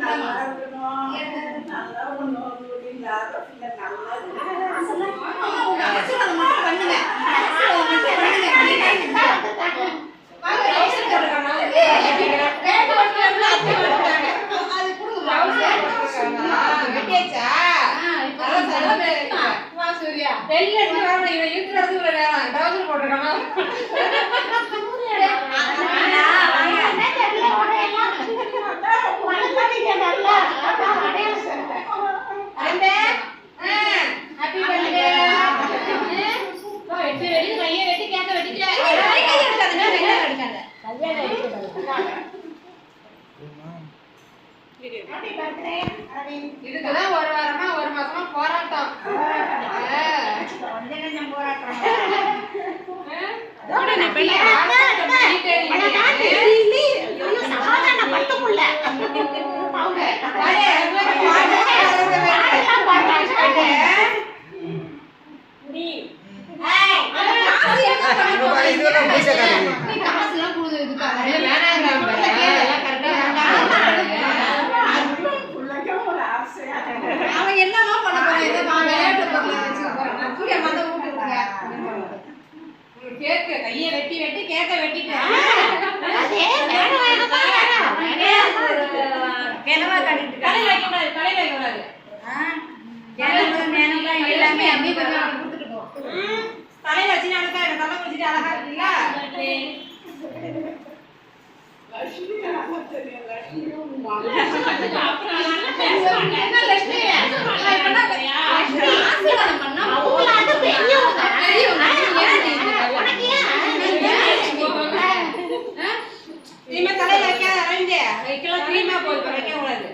நல்லா இருக்கணும், நல்லா ஒன்றும் இல்லாத பிள்ளை இதுக்குதான் ஒரு வாரமா ஒரு மாசமா போராட்டம். அவன் என்னமா பண்ண போறான்? கேக்கு கையை வெட்டி வெட்டி கேக்க வெட்டிட்டேன். தலையில வைக்கக்கூடாது, தலையில வைக்கக்கூடாது. எல்லாமே அப்படியே கொடுத்துட்டு போ. தலையில வச்சு அழகா தலை குளிச்சுட்டு அழகா இருக்குல்ல. தலையில வைக்க ரெண்டு வைக்கலாம், கிரீமா போய் வைக்க கூடாது.